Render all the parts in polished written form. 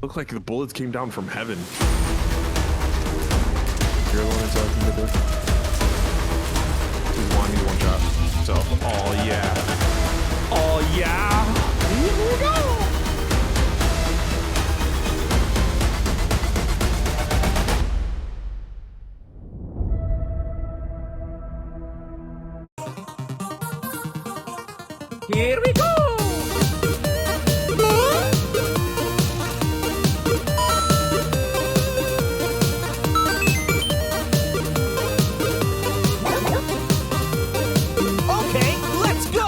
Looked like the bullets came down from heaven. You're the one until I can get there. He's one shot. So, oh yeah. Oh yeah. Here we go. Here we go. Okay, let's go.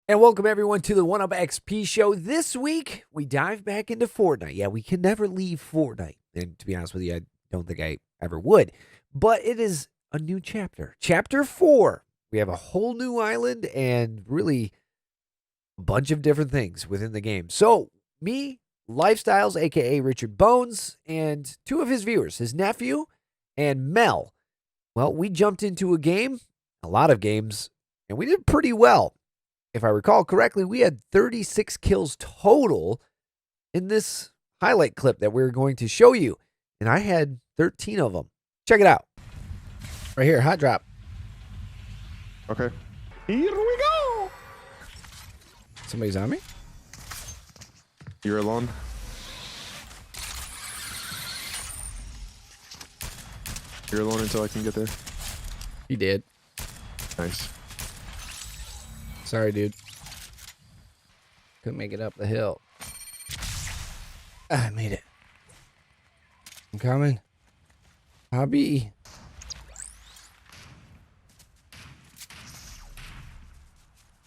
And welcome everyone to the 1UP XP show. This week, we dive back into Fortnite. Yeah, we can never leave Fortnite. And to be honest with you, I don't think I ever would. But it is a new chapter. Chapter 4. We have a whole new island and really a bunch of different things within the game. So, me, Lifestyles, a.k.a. Richard Bonez, and two of his viewers, his nephew and Mel. Well, we jumped into a game, a lot of games, and we did pretty well. If I recall correctly, we had 36 kills total in this highlight clip that we're going to show you. And I had 13 of them. Check it out. Right here, hot drop. Okay. Here we go. Somebody's on me? You're alone. You're alone until I can get there. He did. Nice. Sorry, dude. Couldn't make it up the hill. I made it. I'm coming. Hobby.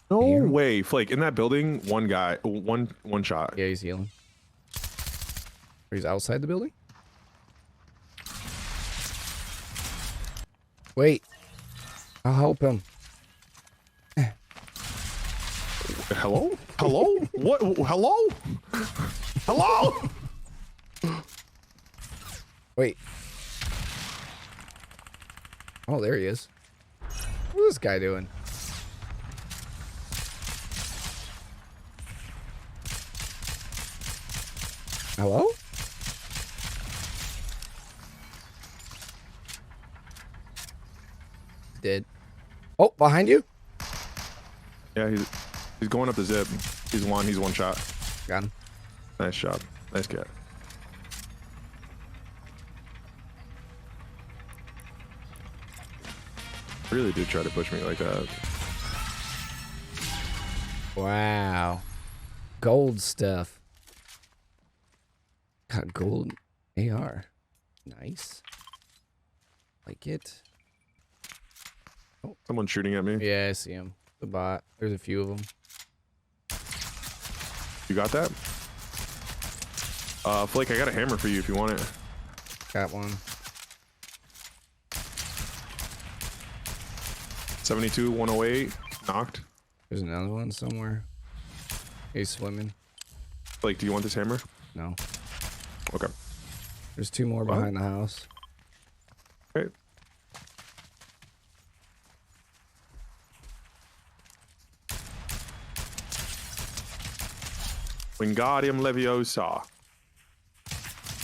No way. Flake, in that building, one guy, one shot. Yeah, he's healing. Or he's outside the building? Wait. I'll help him. Hello? Hello? What? Hello? Hello? Wait. Oh, there he is. What's this guy doing? Hello? Dead. Oh, behind you? Yeah, he's going up the zip. He's one shot. Got him. Nice job. Nice cat. Really did try to push me like that. Wow. Gold stuff. Got gold AR. Nice. Like it. Someone's shooting at me. Yeah, I see him. The bot. There's a few of them. You got that? Flake, I got a hammer for you if you want it. Got one. 72, 108, knocked. There's another one somewhere. He's swimming. Flake, do you want this hammer? No. Okay. There's two more behind the house. Okay. Wingardium Leviosa.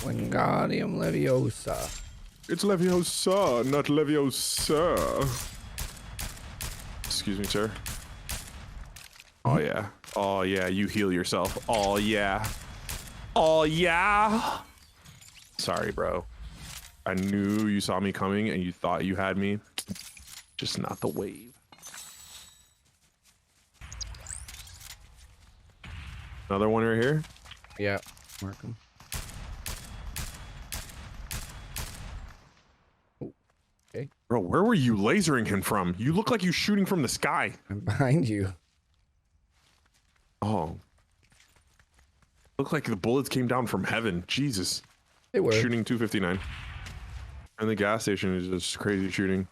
Wingardium Leviosa. It's Leviosa, not Leviosa. Excuse me, sir. Oh, yeah. Oh, yeah, you heal yourself. Oh, yeah. Oh, yeah. Sorry, bro. I knew you saw me coming and you thought you had me. Just not the wave. Another one right here. Yeah. Mark him. Oh, okay. Bro, where were you lasering him from? You look like you're shooting from the sky. I'm behind you. Oh. Looked like the bullets came down from heaven. Jesus. They were. Shooting 259. And the gas station is just crazy shooting.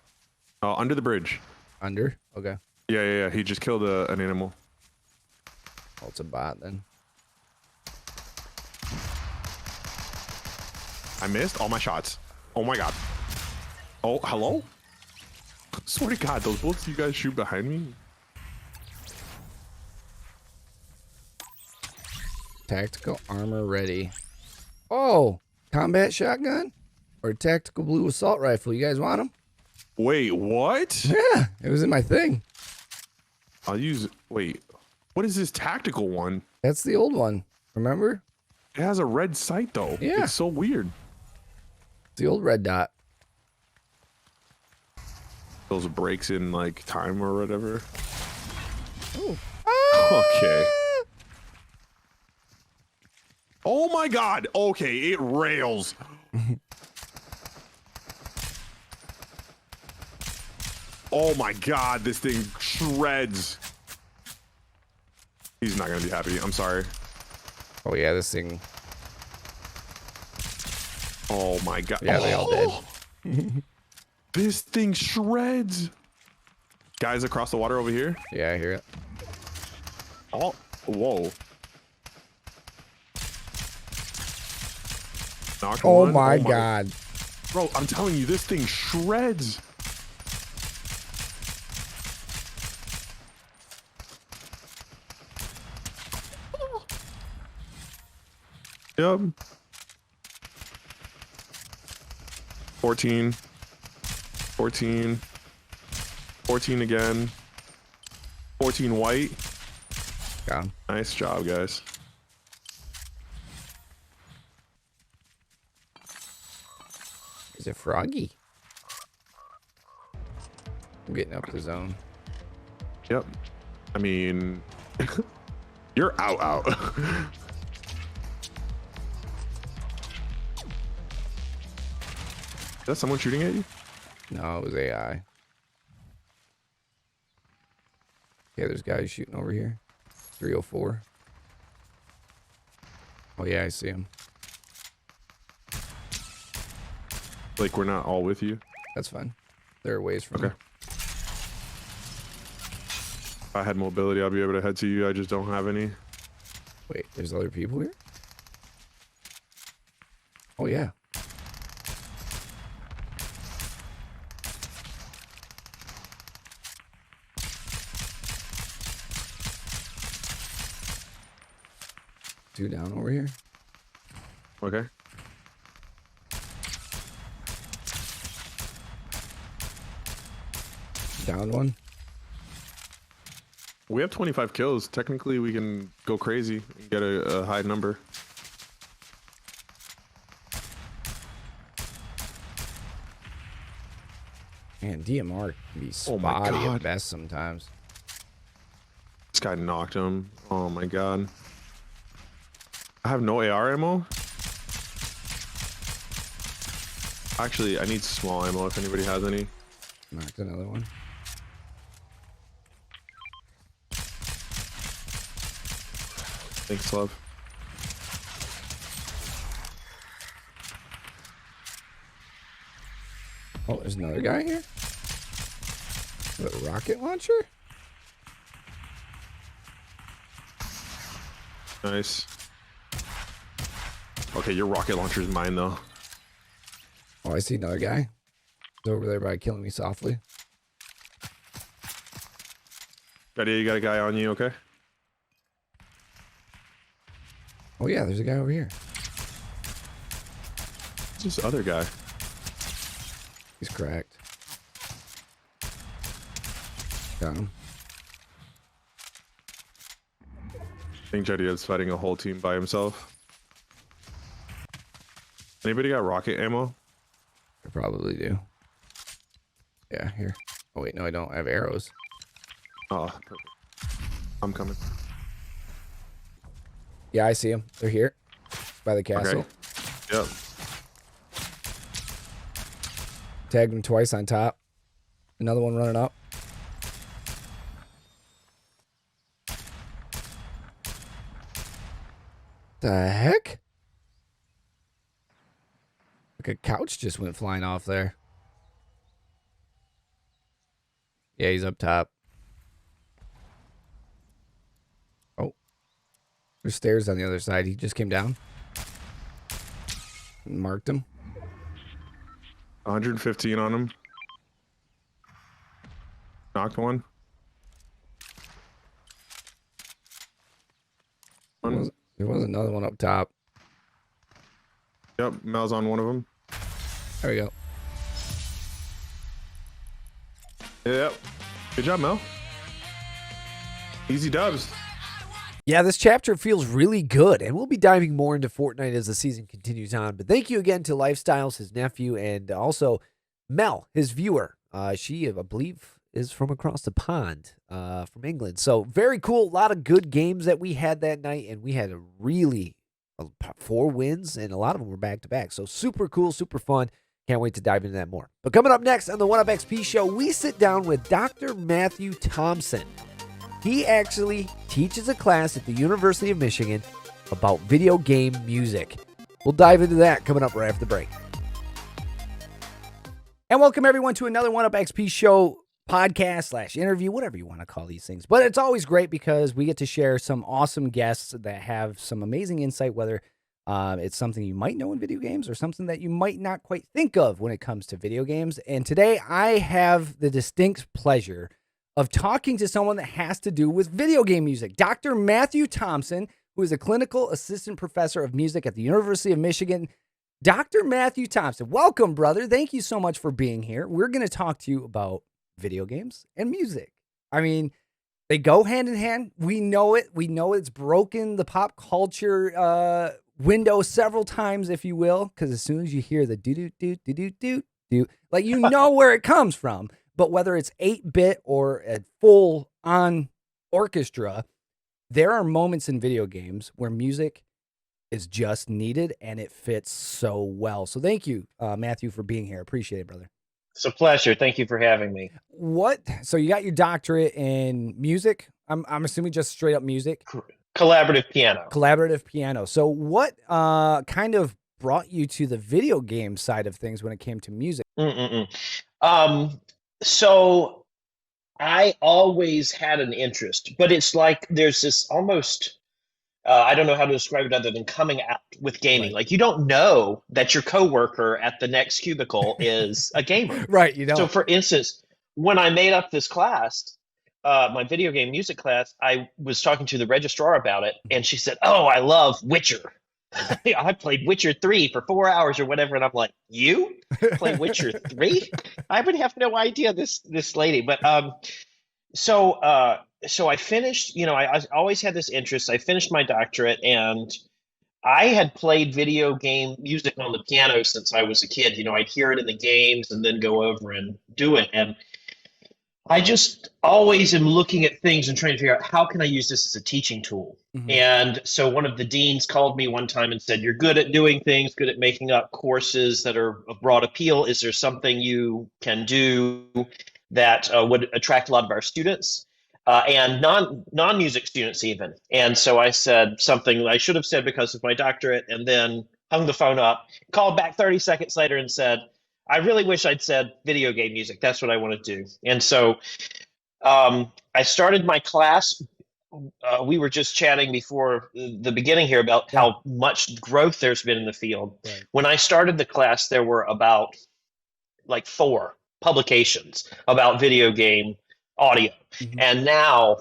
Under the bridge. Under? Okay. Yeah. He just killed an animal. Well, it's a bot then. I missed all my shots. Oh my god. Oh, hello? Swear to God, those bullets you guys shoot behind me. Tactical armor ready. Oh, combat shotgun or tactical blue assault rifle. You guys want them? Wait, what? Yeah, it was in my thing. I'll use. Wait, what is this tactical one? That's the old one. Remember? It has a red sight though. Yeah. It's so weird. It's the old red dot. Those breaks in like time or whatever. Oh. Okay. Oh my God. Okay, it rails. Oh my God, this thing shreds. He's not gonna be happy. I'm sorry. Oh yeah, this thing. Oh my God. Yeah, they all did. This thing shreds. Guys across the water over here. Yeah, I hear it. Oh, whoa. Knocked Oh one. my God. Bro, I'm telling you, this thing shreds. Yep. 14. 14. 14 again. 14 white. Got him. Nice job, guys. Is it froggy? I'm getting up the zone. Yep. I mean, you're out. Is that someone shooting at you? No, it was AI. Yeah, there's guys shooting over here. 304. Oh yeah, I see him. Like we're not all with you. That's fine. There are ways from Okay. me. If I had mobility, I'll be able to head to you. I just don't have any. Wait, there's other people here? Oh yeah. Two down over here. Okay. Down one. We have 25 kills. Technically, we can go crazy and get a high number. Man, DMR can be Oh my spotty God. at best sometimes. This guy knocked him. Oh my God. I have no AR ammo. Actually, I need small ammo if anybody has any. Knocked another one. Thanks, love. Oh, there's another guy here? With a rocket launcher? Nice. Okay, your rocket launcher is mine, though. Oh, I see another guy. He's over there by killing me softly. Ready? You got a guy on you, okay? Oh yeah, there's a guy over here. Who's this other guy? He's cracked. Got him. I think Jetty is fighting a whole team by himself. Anybody got rocket ammo? I probably do. Yeah, here. Oh wait, no, I don't. I have arrows. Oh, perfect. I'm coming. Yeah, I see them. They're here. By the castle. Okay. Yep. Tagged him twice on top. Another one running up. The heck? Like a couch just went flying off there. Yeah, he's up top. Oh. There's stairs on the other side. He just came down. Marked him. 115 on him. Knocked one. There was another one up top. Yep, Mel's on one of them. There we go. Yep. Good job, Mel. Easy dubs. Yeah, this chapter feels really good, and we'll be diving more into Fortnite as the season continues on. But thank you again to Lifestyles, his nephew, and also Mel, his viewer. She, I believe, is from across the pond, from England. So very cool. A lot of good games that we had that night, and we had 4 wins, and a lot of them were back-to-back. So super cool, super fun. Can't wait to dive into that more. But coming up next on the 1UpXP show, we sit down with Dr. Matthew Thompson. He actually teaches a class at the University of Michigan about video game music. We'll dive into that coming up right after the break. And welcome everyone to another 1UpXP show podcast / interview, whatever you want to call these things. But it's always great because we get to share some awesome guests that have some amazing insight, whether it's something you might know in video games or something that you might not quite think of when it comes to video games. And today I have the distinct pleasure of talking to someone that has to do with video game music. Dr. Matthew Thompson, who is a clinical assistant professor of music at the University of Michigan. Dr. Matthew Thompson, welcome, brother. Thank you so much for being here. We're going to talk to you about video games and music. I mean, they go hand in hand. We know it. We know it's broken the pop culture window several times, if you will, because as soon as you hear the do-do-do-do-do-do-do, like, you know where it comes from. But whether it's 8-bit or a full-on orchestra, there are moments in video games where music is just needed and it fits so well. So thank you, Matthew, for being here. Appreciate it, brother. It's a pleasure. Thank you for having me. So you got your doctorate in music? I'm assuming just straight up music? Collaborative piano. Collaborative piano. So what kind of brought you to the video game side of things when it came to music? So I always had an interest, but it's like there's this almost, I don't know how to describe it other than coming out with gaming. Right. Like, you don't know that your coworker at the next cubicle is a gamer. Right, you know. So for instance, when I made up this class, my video game music class, I was talking to the registrar about it, and she said, "Oh, I love Witcher. I played Witcher 3 for 4 hours or whatever." And I'm like, "You play Witcher 3? I would have no idea this lady." But so I finished, I always had this interest. I finished my doctorate, and I had played video game music on the piano since I was a kid. I'd hear it in the games and then go over and do it. And I just always am looking at things and trying to figure out, how can I use this as a teaching tool? Mm-hmm. And so one of the deans called me one time and said, "You're good at doing things, good at making up courses that are of broad appeal. Is there something you can do that would attract a lot of our students and non-music students even?" And so I said something I should have said because of my doctorate, and then hung the phone up, called back 30 seconds later and said, "I really wish I'd said video game music. That's what I want to do." And so I started my class. We were just chatting before the beginning here about how much growth there's been in the field. Right. When I started the class, there were about 4 publications about video game audio. Mm-hmm. And now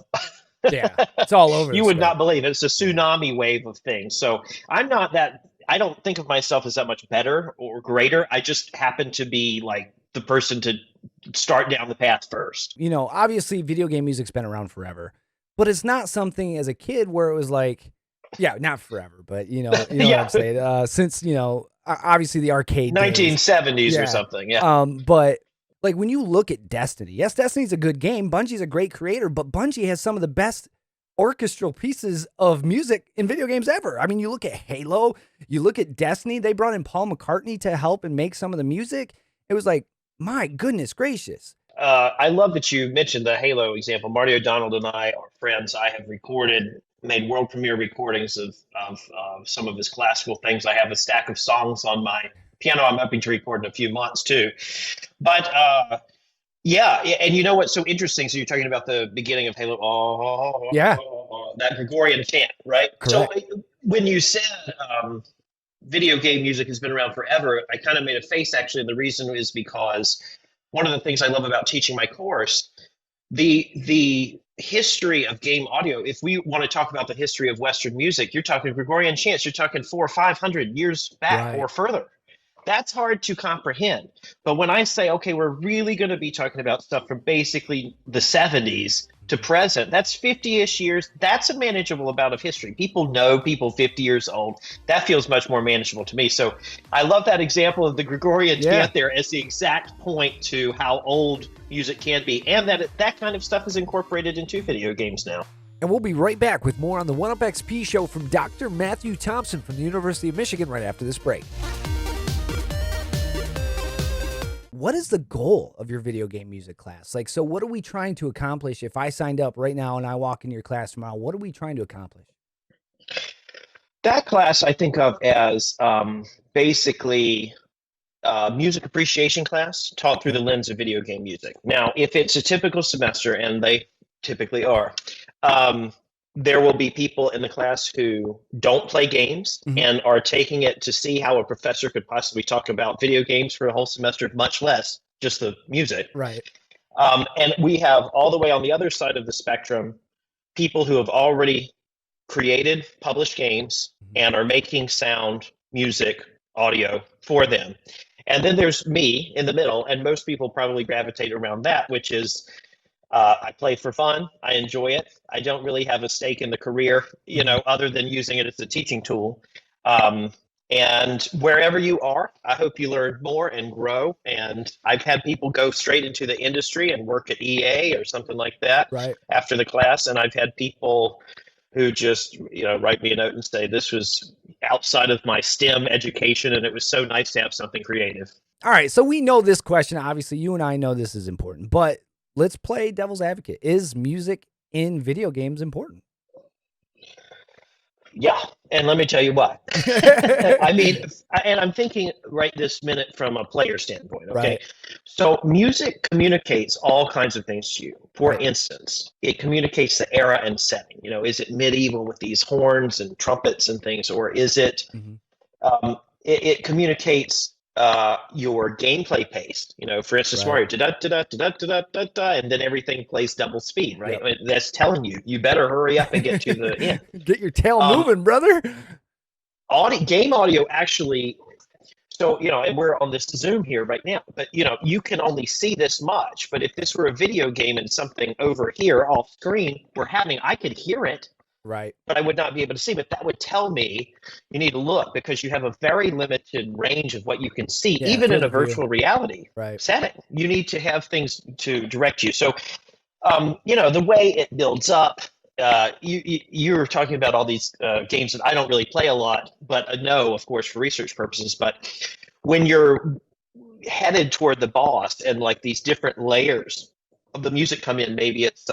Yeah, it's all over. you would not believe it. It's a tsunami wave of things. So I don't think of myself as that much better or greater. I just happen to be like the person to start down the path first. Obviously video game music's been around forever, but it's not something as a kid where it was like, yeah, not forever, but you know what I'm saying? Since, obviously the arcade 1970s days. or something. Yeah. But like when you look at Destiny, yes, Destiny's a good game. Bungie's a great creator, but Bungie has some of the best orchestral pieces of music in video games ever. I mean, you look at Halo, you look at Destiny, they brought in Paul McCartney to help and make some of the music. It was like, my goodness gracious. I love that you mentioned the Halo example. Marty O'Donnell and I are friends. I have made world premiere recordings of some of his classical things. I have a stack of songs on my piano I'm hoping to record in a few months too. But yeah, and you know what's so interesting? So you're talking about the beginning of Halo. Yeah. That Gregorian chant, right? Correct. So when you said video game music has been around forever, I kind of made a face actually. And the reason is because one of the things I love about teaching my course the history of game audio, if we want to talk about the history of Western music, you're talking Gregorian chants, you're talking 400 or 500 years back or further. That's hard to comprehend. But when I say, okay, we're really going to be talking about stuff from basically the 70s to present, that's 50-ish years. That's a manageable amount of history. People know people 50 years old. That feels much more manageable to me. So I love that example of the Gregorian chant there as the exact point to how old music can be, and that kind of stuff is incorporated into video games now. And we'll be right back with more on the 1UpXP show from Dr. Matthew Thompson from the University of Michigan right after this break. What is the goal of your video game music class? Like, so what are we trying to accomplish? If I signed up right now and I walk in your class tomorrow, what are we trying to accomplish? That class I think of as basically music appreciation class taught through the lens of video game music. Now, if it's a typical semester, and they typically are, there will be people in the class who don't play games and are taking it to see how a professor could possibly talk about video games for a whole semester, much less just the music. Right. And we have all the way on the other side of the spectrum, people who have already created, published games and are making sound, music, audio for them. And then there's me in the middle, and most people probably gravitate around that, which is I play for fun. I enjoy it. I don't really have a stake in the career, other than using it as a teaching tool. And wherever you are, I hope you learn more and grow. And I've had people go straight into the industry and work at EA or something like that after the class. And I've had people who just, write me a note and say, this was outside of my STEM education, and it was so nice to have something creative. All right, so we know this question. Obviously, you and I know this is important, but let's play devil's advocate. Is music in video games important? Yeah, and let me tell you why. I mean, and I'm thinking right this minute from a player standpoint, okay? Right. So music communicates all kinds of things to you. For instance, it communicates the era and setting. Is it medieval with these horns and trumpets and things, or is it, it communicates your gameplay pace. For instance, Mario, da-da-da-da-da-da-da-da, and then everything plays double speed, right? I mean, that's telling you better hurry up and get to the end. Get your tail moving, brother. Game audio actually, so, and we're on this Zoom here right now, but, you can only see this much. But if this were a video game and something over here off screen I could hear it. Right. But I would not be able to see. But that would tell me you need to look, because you have a very limited range of what you can see, even in a virtual reality setting. You need to have things to direct you. So, the way it builds up, you were talking about all these games that I don't really play a lot, but I know, of course, for research purposes. But when you're headed toward the boss and like these different layers of the music come in, maybe it's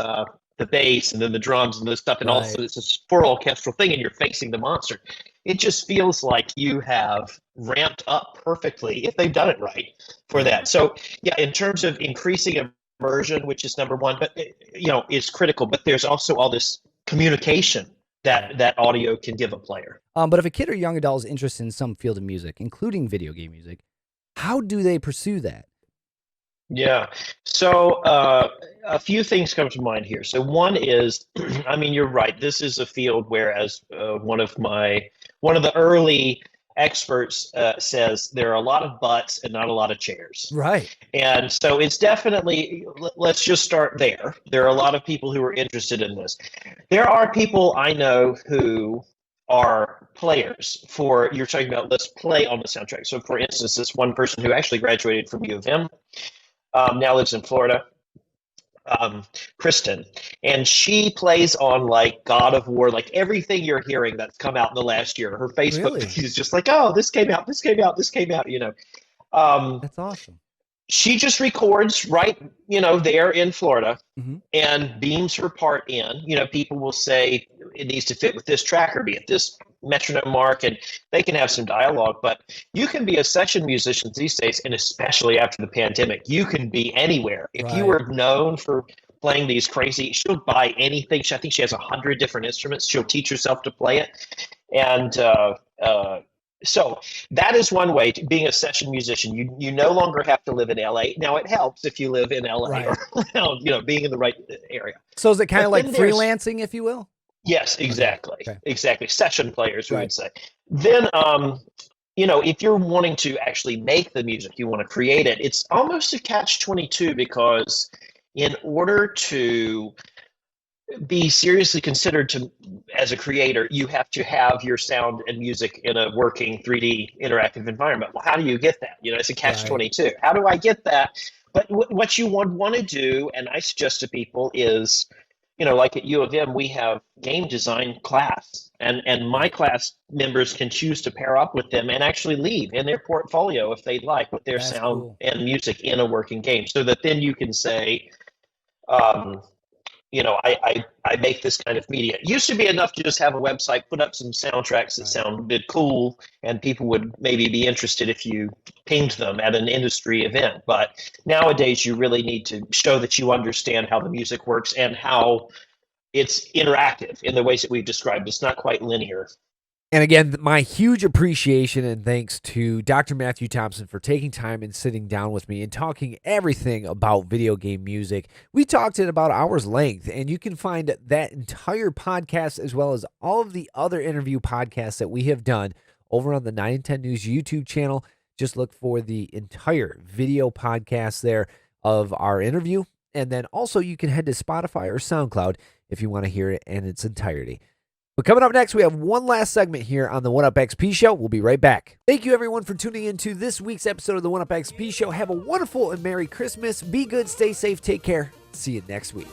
the bass and then the drums and this stuff, and also it's a full orchestral thing, and you're facing the monster. It just feels like you have ramped up perfectly, if they've done it right, for that. So yeah, in terms of increasing immersion, which is number one, but is critical. But there's also all this communication that audio can give a player. But if a kid or young adult is interested in some field of music, including video game music, how do they pursue that? Yeah. So a few things come to mind here. So one is, I mean, you're right. This is a field where, as one of the early experts says, there are a lot of butts and not a lot of chairs. Right. And so it's definitely, let's just start there. There are a lot of people who are interested in this. There are people I know who are players you're talking about, let's play on the soundtrack. So for instance, this one person who actually graduated from U of M, now lives in Florida, Kristen, and she plays on like God of War, like everything you're hearing that's come out in the last year. Her Facebook is just like, oh, this came out. That's awesome. She just records right, there in Florida, and beams her part in. People will say it needs to fit with this track or be at this metronome mark, and they can have some dialogue. But you can be a session musician these days, and especially after the pandemic, you can be anywhere. If you were known for playing these crazy, she'll buy anything. I think she has 100 different instruments. She'll teach herself to play it, and So that is one way to being a session musician. You no longer have to live in LA. Now it helps if you live in LA Right. or being in the right area. So is it kind of But like then there's- freelancing, if you will? Yes, exactly. Okay. Exactly. Session players, we Right. would say. Then if you're wanting to actually make the music, you want to create it, it's almost a catch-22 because in order to be seriously considered as a creator, you have to have your sound and music in a working 3D interactive environment. Well, how do you get that? It's a catch-22. How do I get that? But what you would want to do, and I suggest to people, is like at U of M, we have game design class, and my class members can choose to pair up with them and actually leave in their portfolio if they'd like with their That's sound cool. and music in a working game, so that then you can say, I make this kind of media. It used to be enough to just have a website, put up some soundtracks that sounded cool, and people would maybe be interested if you pinged them at an industry event. But nowadays, you really need to show that you understand how the music works and how it's interactive in the ways that we've described. It's not quite linear. And again, my huge appreciation and thanks to Dr. Matthew Thompson for taking time and sitting down with me and talking everything about video game music. We talked at about hour's length, and you can find that entire podcast as well as all of the other interview podcasts that we have done over on the 9 and 10 News YouTube channel. Just look for the entire video podcast there of our interview. And then also you can head to Spotify or SoundCloud if you want to hear it in its entirety. But coming up next, we have one last segment here on the 1UpXP Show. We'll be right back. Thank you, everyone, for tuning into this week's episode of the 1UpXP Show. Have a wonderful and Merry Christmas. Be good, stay safe, take care. See you next week.